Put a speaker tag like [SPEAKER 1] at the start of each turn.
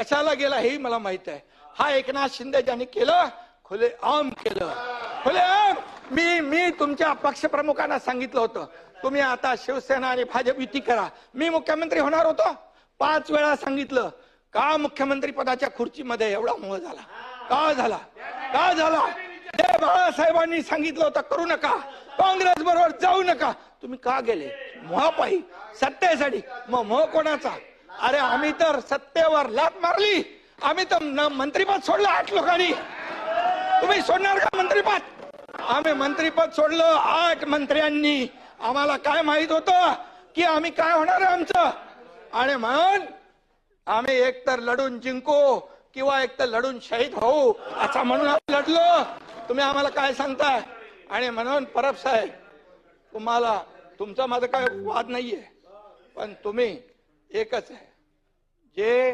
[SPEAKER 1] कशाला गेला हे मला माहित आहे. हा एकनाथ शिंदे ज्यांनी केलं खुलेआम केलं, खुलेआम. मी तुमच्या पक्षप्रमुखांना सांगितलं होतं तुम्ही आता शिवसेना आणि भाजप युती करा. मी मुख्यमंत्री होणार होतो, 5 वेळा सांगितलं. का मुख्यमंत्री पदाच्या खुर्चीमध्ये एवढा मोह झाला? का झाला? का झाला? जे बाळासाहेबांनी सांगितलं होतं करू नका, काँग्रेस बरोबर जाऊ नका, तुम्ही का गेले? मोहापायी, सत्तेसाठी. मग मोह कोणाचा? अरे आम्ही तर सत्तेवर लात मारली, आम्ही तर मंत्रीपद सोडलं 8 लोकांनी. तुम्ही सोडणार का मंत्रीपद? आम्ही मंत्रीपद सोडलं 8 मंत्र्यांनी. आम्हाला काय माहित होतं की आम्ही काय होणार आहे आमचं. आणि म्हणून आम्ही एकतर लढून जिंकू किंवा एकतर लढून शहीद होऊ असं म्हणून आम्ही लढलो. तुम्ही आम्हाला काय सांगताय? आणि म्हणून परब साहेब, तुम्हाला तुमचा माझा काय वाद नाहीये, पण तुम्ही एकच आहे, जे